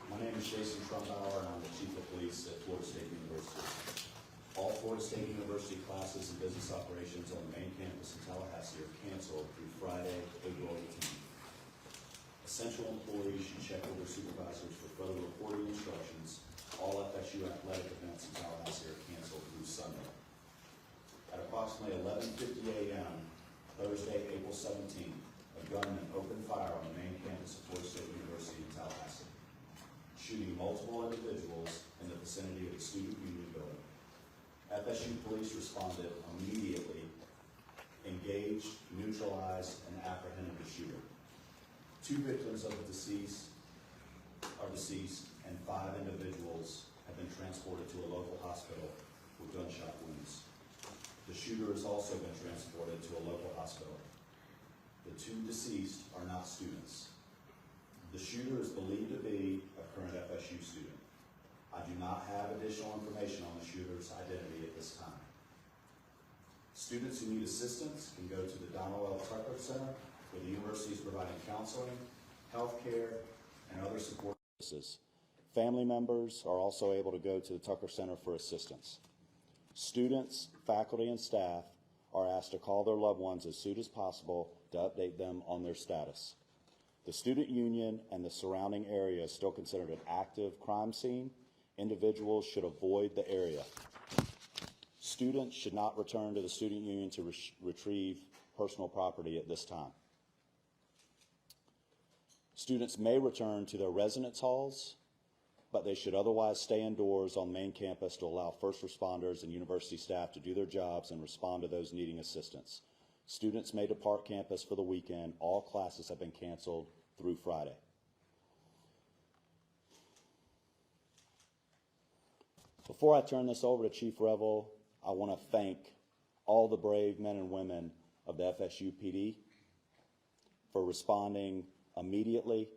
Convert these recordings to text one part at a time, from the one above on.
My name is Jason Trumbauer, and I'm the Chief of Police at Florida State University. All Florida State University classes in business operations on the main campus in Tallahassee are canceled through Friday, April 18th. Essential employees should check with their supervisors for further reporting instructions. All FSU athletic events in Tallahassee are canceled through Sunday. At approximately 11:50 a.m., Thursday, April 17th, a gunman opened fire on the main campus of Florida State University in Tallahassee, shooting multiple individuals in the vicinity of the Student Union building. FSU police responded immediately, engaged, neutralized, and apprehended the shooter. 2 victims of the deceased are deceased, and 5 individuals have been transported to a local hospital with gunshot wounds. The shooter has also been transported to a local hospital. The 2 deceased are not students. The shooter is believed to be a current FSU student. I do not have additional information on the shooter's identity at this time. Students who need assistance can go to the Donald L. Tucker Center, where the university is providing counseling, health care, and other support services. Family members are also able to go to the Tucker Center for assistance. Students, faculty, and staff are asked to call their loved ones as soon as possible to update them on their status. The student union and the surrounding area is still considered an active crime scene. Individuals should avoid the area. Students should not return to the student union to retrieve personal property at this time. Students may return to their residence halls, but they should otherwise stay indoors on the main campus to allow first responders and university staff to do their jobs and respond to those needing assistance. Students may depart campus for the weekend. All classes have been canceled through Friday. Before I turn this over to Chief Revel, I want to thank all the brave men and women of the FSU PD for responding immediately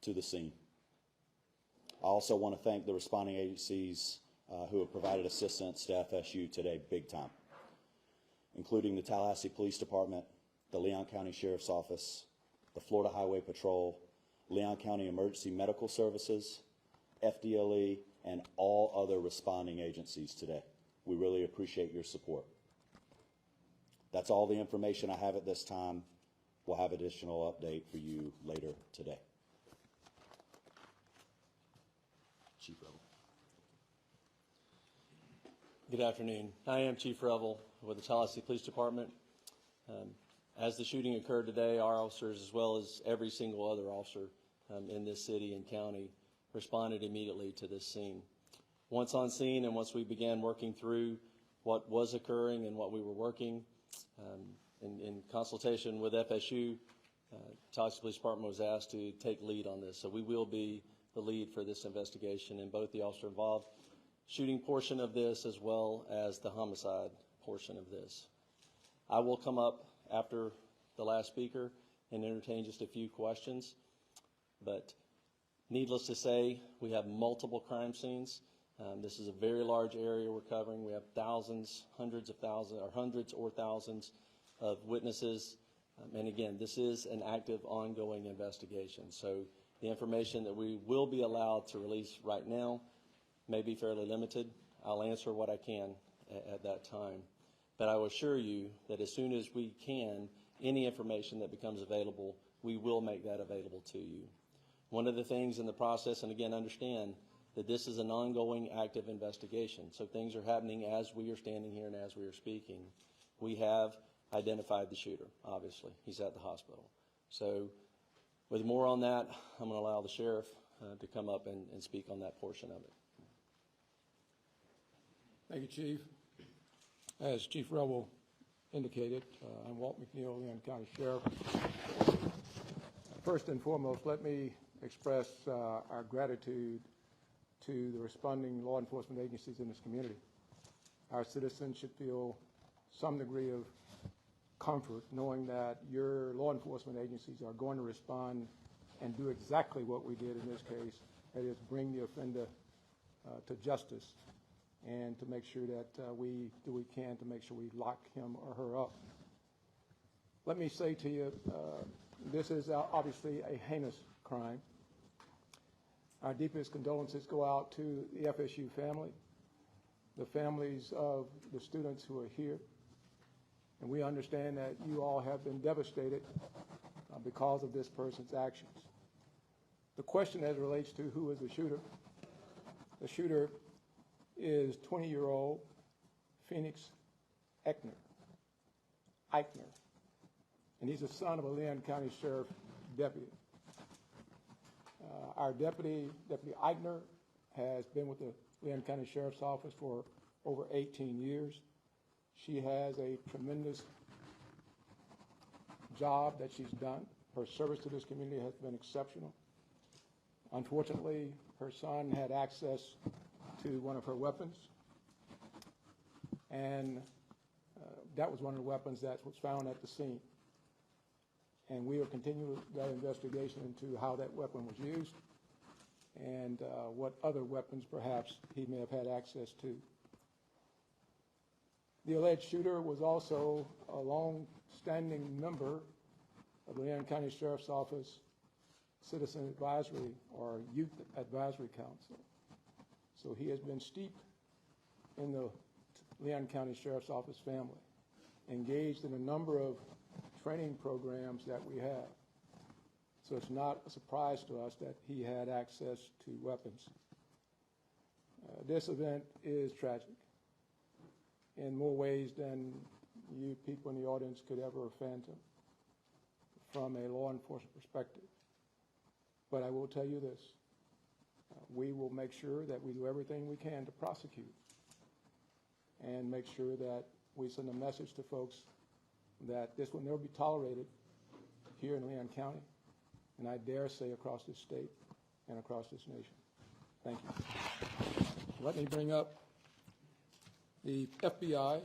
to the scene. I also want to thank the responding agencies who have provided assistance to FSU today big time, including the Tallahassee Police Department, the Leon County Sheriff's Office, the Florida Highway Patrol, Leon County Emergency Medical Services, FDLE, and all other responding agencies today. We really appreciate your support. That's all the information I have at this time. We'll have additional update for you later today. Chief Revel. Good afternoon. I am Chief Revel with the Tallahassee Police Department. As the shooting occurred today, our officers, as well as every single other officer in this city and county, responded immediately to this scene. Once on scene and once we began working through what was occurring and what we were working, in consultation with FSU, Tallahassee Police Department was asked to take lead on this. So we will be the lead for this investigation in both the officer involved shooting portion of this as well as the homicide portion of this. I will come up after the last speaker and entertain just a few questions, but needless to say, we have multiple crime scenes. This is a very large area we're covering. We have thousands, hundreds or thousands of witnesses And again, this is an active, ongoing investigation. So the information that we will be allowed to release right now may be fairly limited. I'll answer what I can at that time. But I will assure you that as soon as we can, any information that becomes available, we will make that available to you. One of the things in the process, and again, understand that this is an ongoing, active investigation. So things are happening as we are standing here and as we are speaking. We have identified the shooter, obviously. He's at the hospital. So with more on that, I'm going to allow the sheriff to come up and speak on that portion of it. Thank you, Chief. As Chief Rebel indicated, I'm Walt McNeil, Leon County Sheriff. First and foremost, let me express our gratitude to the responding law enforcement agencies in this community. Our citizens should feel some degree of comfort knowing that your law enforcement agencies are going to respond and do exactly what we did in this case, that is bring the offender to justice and to make sure that we do what we can to make sure we lock him or her up. Let me say to you, this is obviously a heinous crime. Our deepest condolences go out to the FSU family, the families of the students who are here, and we understand that you all have been devastated because of this person's actions. The question as it relates to who is the shooter is 20-year-old Phoenix Eichner, and he's the son of a Leon County Sheriff deputy. Our Deputy Eichner has been with the Leon County Sheriff's Office for over 18 years. She has a tremendous job that she's done. Her service to this community has been exceptional. Unfortunately, her son had access to one of her weapons, and that was one of the weapons that was found at the scene. And we will continue that investigation into how that weapon was used and what other weapons perhaps he may have had access to. The alleged shooter was also a long-standing member of the Leon County Sheriff's Office Citizen Advisory or Youth Advisory Council. So he has been steeped in the Leon County Sheriff's Office family, engaged in a number of training programs that we have. So it's not a surprise to us that he had access to weapons. This event is tragic in more ways than you people in the audience could ever fathom from a law enforcement perspective. But I will tell you this, we will make sure that we do everything we can to prosecute and make sure that we send a message to folks that this will never be tolerated here in Leon County, and I dare say across this state and across this nation. Thank you. Let me bring up the FBI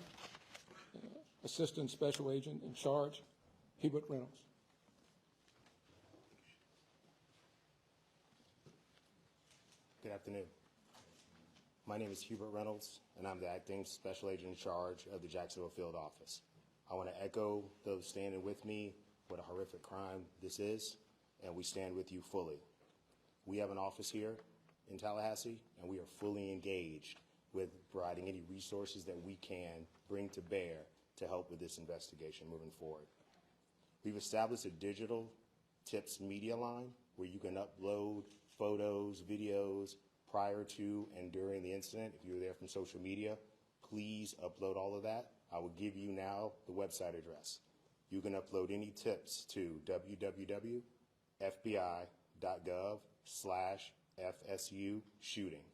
Assistant Special Agent in charge, Hubert Reynolds. Good afternoon. My name is Hubert Reynolds, and I'm the Acting Special Agent in charge of the Jacksonville Field Office. I want to echo those standing with me what a horrific crime this is, and we stand with you fully. We have an office here in Tallahassee, and we are fully engaged with providing any resources that we can bring to bear to help with this investigation moving forward. We've established a digital tips media line where you can upload photos, videos prior to and during the incident. If you were there from social media, please upload all of that. I will give you now the website address. You can upload any tips to www.fbi.gov/FSU shooting.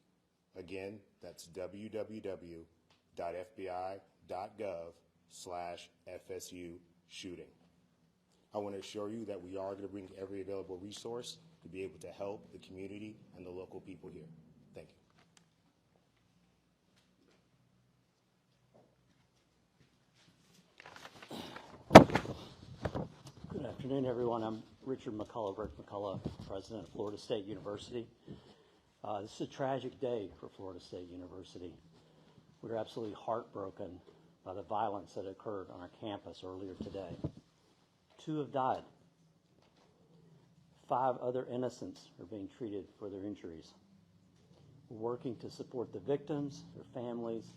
Again, that's www.fbi.gov/FSU shooting. I want to assure you that we are going to bring every available resource to be able to help the community and the local people here. Thank you. Good afternoon, everyone. I'm Richard McCullough, Rick McCullough, President of Florida State University. This is a tragic day for Florida State University. We're absolutely heartbroken by the violence that occurred on our campus earlier today. 2 have died. 5 other innocents are being treated for their injuries. We're working to support the victims, their families,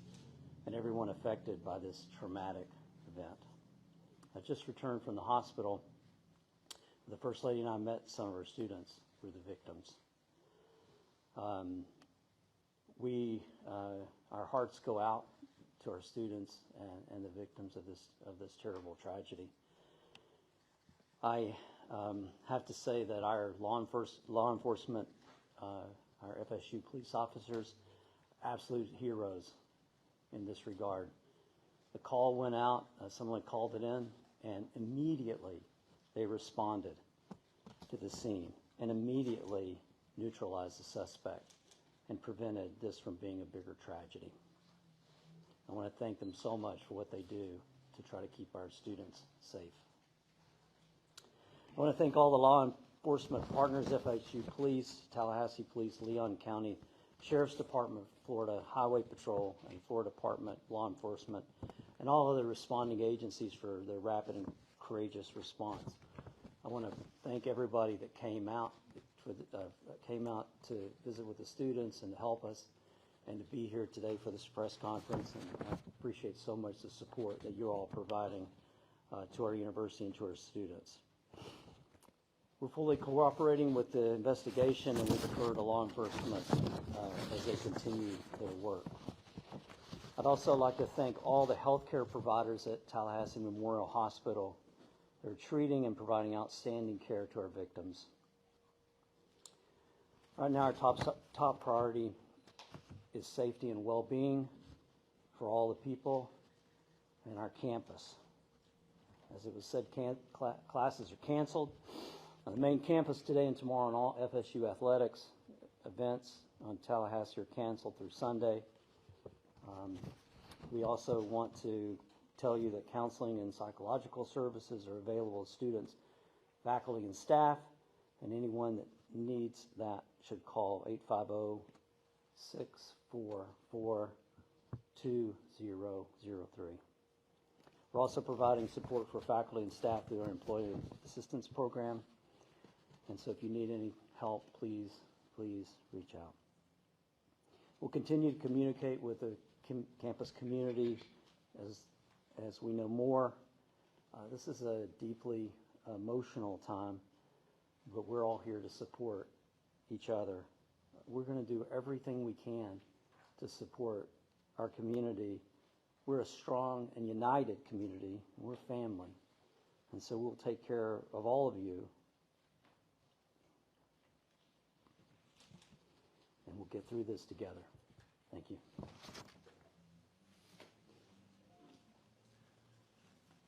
and everyone affected by this traumatic event. I just returned from the hospital. The First Lady and I met some of our students who were the victims. Our hearts go out to our students and the victims of this terrible tragedy. I have to say that our law enforcement, our FSU police officers, absolute heroes in this regard. The call went out, someone called it in, and immediately they responded to the scene and immediately neutralized the suspect and prevented this from being a bigger tragedy. I want to thank them so much for what they do to try to keep our students safe. I want to thank all the law enforcement partners, FSU Police, Tallahassee Police, Leon County Sheriff's Department, Florida Highway Patrol, and Florida Department Law Enforcement, and all other responding agencies for their rapid and courageous response. I want to thank everybody that came out to visit with the students and to help us and to be here today for this press conference. And I appreciate so much the support that you're all providing to our university and to our students. We're fully cooperating with the investigation, and we defer to law enforcement as they continue their work. I'd also like to thank all the healthcare providers at Tallahassee Memorial Hospital. They're treating and providing outstanding care to our victims. Right now, our top priority is safety and well-being for all the people in our campus. As it was said, classes are canceled. The main campus today and tomorrow and all FSU athletics events on Tallahassee are canceled through Sunday. We also want to tell you that counseling and psychological services are available to students, faculty, and staff, and anyone that needs that should call 850-644-2003. We're also providing support for faculty and staff through our Employee Assistance Program. And so if you need any help, please reach out. We'll continue to communicate with the campus community as we know more. This is a deeply emotional time, but we're all here to support each other. We're going to do everything we can to support our community. We're a strong and united community. We're family. And so we'll take care of all of you. And we'll get through this together. Thank you.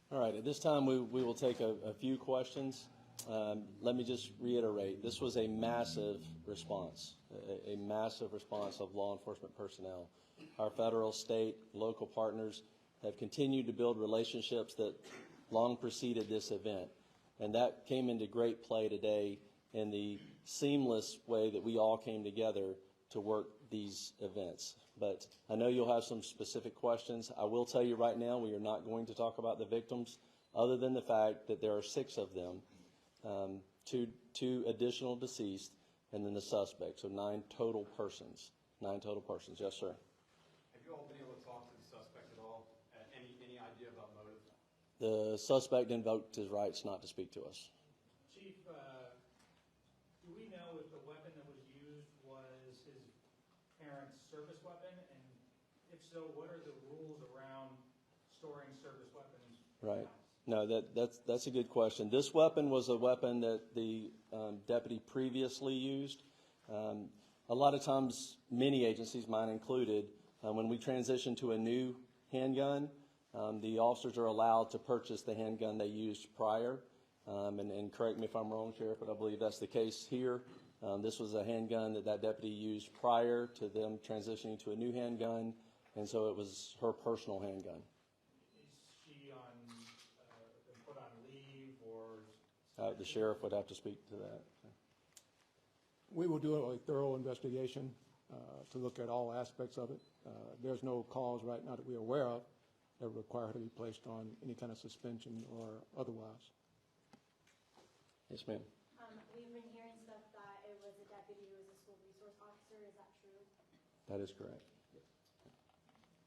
All right, at this time we will take a few questions. Let me just reiterate, this was a massive response, a massive response of law enforcement personnel. Our federal, state, local partners have continued to build relationships that long preceded this event. And that came into great play today in the seamless way that we all came together to work these events. But I know you'll have some specific questions. I will tell you right now, we are not going to talk about the victims other than the fact that there are 6 of them, two additional deceased, and then the suspect. So 9 total persons. 9 total persons. Yes, sir. Have you all been able to talk to the suspect at all? Any idea about motive? The suspect invoked his rights not to speak to us. Chief, do we know if the weapon that was used was his parents' service weapon? And if so, what are the rules around storing service weapons? Right. No, that's a good question. This weapon was a weapon that the deputy previously used. A lot of times, many agencies, mine included, when we transition to a new handgun, the officers are allowed to purchase the handgun they used prior. And correct me if I'm wrong, Sheriff, but I believe that's the case here. This was a handgun that deputy used prior to them transitioning to a new handgun, and so it was her personal handgun. Is she been put on leave or? The sheriff would have to speak to that. We will do a thorough investigation to look at all aspects of it. There's no cause right now that we're aware of that require her to be placed on any kind of suspension or otherwise. Yes, ma'am. We've been hearing stuff that it was a deputy who was a school resource officer. Is that true? That is correct.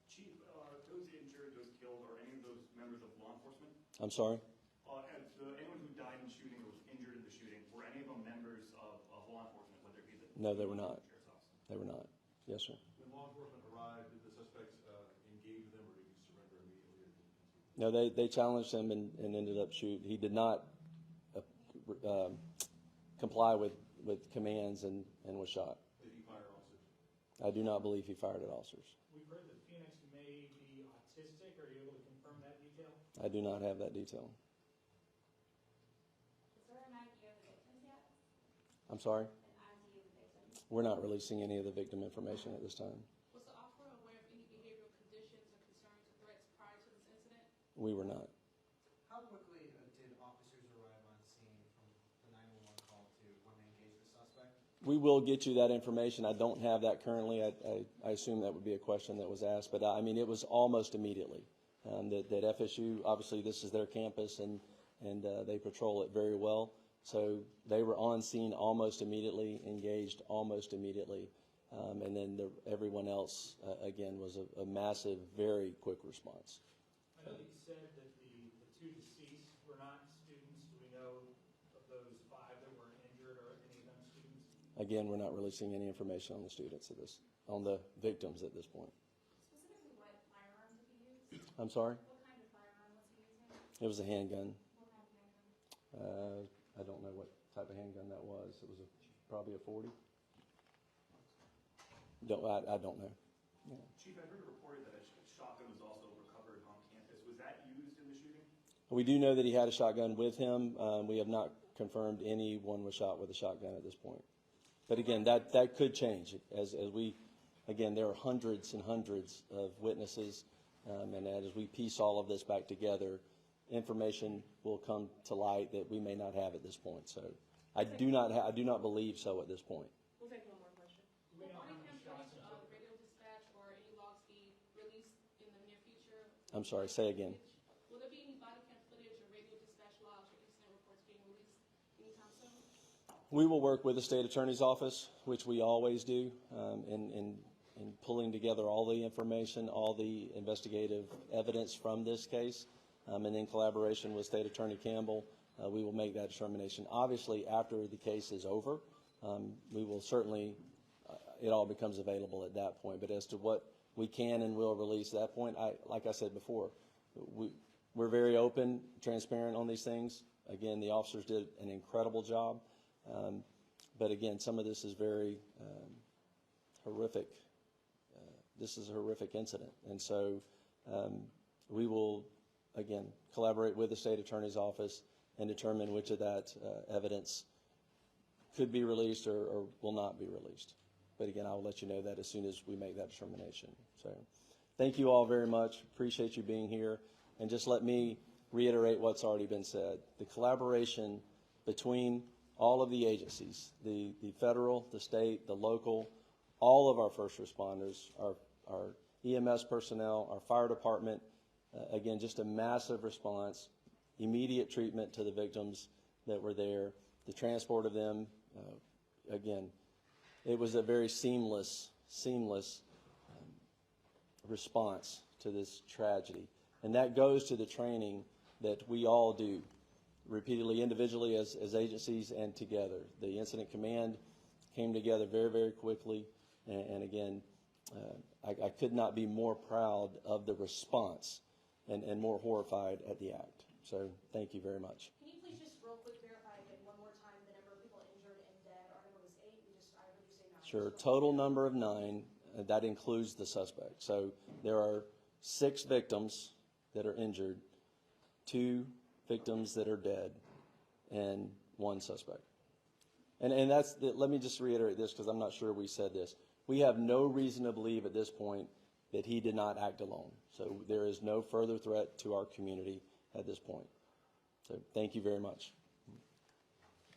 Chief, those injured, those killed, are any of those members of law enforcement? I'm sorry? Anyone who died in the shooting or was injured in the shooting, were any of them members of law enforcement, whether it be the... No, they were not. sheriff's office? They were not. Yes, sir. When law enforcement arrived, did the suspects engage with them, or did he surrender immediately? Or did he continue? No, they challenged him and ended up shooting. He did not comply with commands and was shot. Did he fire officers? I do not believe he fired at officers. We've heard that Phoenix may be autistic. Are you able to confirm that detail? I do not have that detail. Is there an idea of the victims yet? I'm sorry? An idea of the victims? We're not releasing any of the victim information at this time. Was the officer aware of any behavioral conditions or concerns or threats prior to this incident? We were not. How quickly did officers arrive on scene from the 911 call to when they engaged the suspect? We will get you that information. I don't have that currently. I assume that would be a question that was asked, but I mean, it was almost immediately. That FSU, obviously this is their campus and they patrol it very well. So they were on scene almost immediately, engaged almost immediately. And then everyone else, again, was a massive, very quick response. I know that you said that the two deceased were not students. Do we know of those 5 that were injured or any of them students? Again, we're not releasing any information on the students on the victims at this point. Specifically, what firearm did he use? I'm sorry? What kind of firearm was he using? It was a handgun. What kind of handgun? I don't know what type of handgun that was. It was probably a 40. I don't know. Yeah. Chief, I heard it reported that a shotgun was also recovered on campus. Was that used in the shooting? We do know that he had a shotgun with him. We have not confirmed anyone was shot with a shotgun at this point. But again, that could change again, there are hundreds and hundreds of witnesses, and as we piece all of this back together, information will come to light that we may not have at this point. So I do not believe so at this point. We'll take one more question. Do we know how many shots? Radio dispatch or any logs be released in the near future? I'm sorry, say again. Will there be any body cam footage or radio dispatch logs or incident reports being released anytime soon? We will work with the state attorney's office, which we always do, in pulling together all the information, all the investigative evidence from this case, and in collaboration with State Attorney Campbell, we will make that determination. Obviously, after the case is over, we will certainly, it all becomes available at that point. But as to what we can and will release at that point, like I said before, we're very open, transparent on these things. Again, the officers did an incredible job. But again, some of this is very horrific. This is a horrific incident. And so we will, again, collaborate with the state attorney's office and determine which of that evidence could be released or will not be released. But again, I'll let you know that as soon as we make that determination. So thank you all very much. Appreciate you being here. And just let me reiterate what's already been said. The collaboration between all of the agencies, the federal, the state, the local, all of our first responders, our EMS personnel, our fire department, again, just a massive response, immediate treatment to the victims that were there, the transport of them. Again, it was a very seamless response to this tragedy. And that goes to the training that we all do repeatedly, individually as agencies and together. The incident command came together very, very quickly. And again, I could not be more proud of the response and more horrified at the act. So thank you very much. Can you please just real quick verify again one more time the number of people injured and dead? Our number was 8. I heard you say 9. Sure. Total number of 9. That includes the suspect. So there are 6 victims that are injured, 2 victims that are dead, and 1 suspect. And let me just reiterate this because I'm not sure we said this. We have no reason to believe at this point that he did not act alone. So there is no further threat to our community at this point. So thank you very much.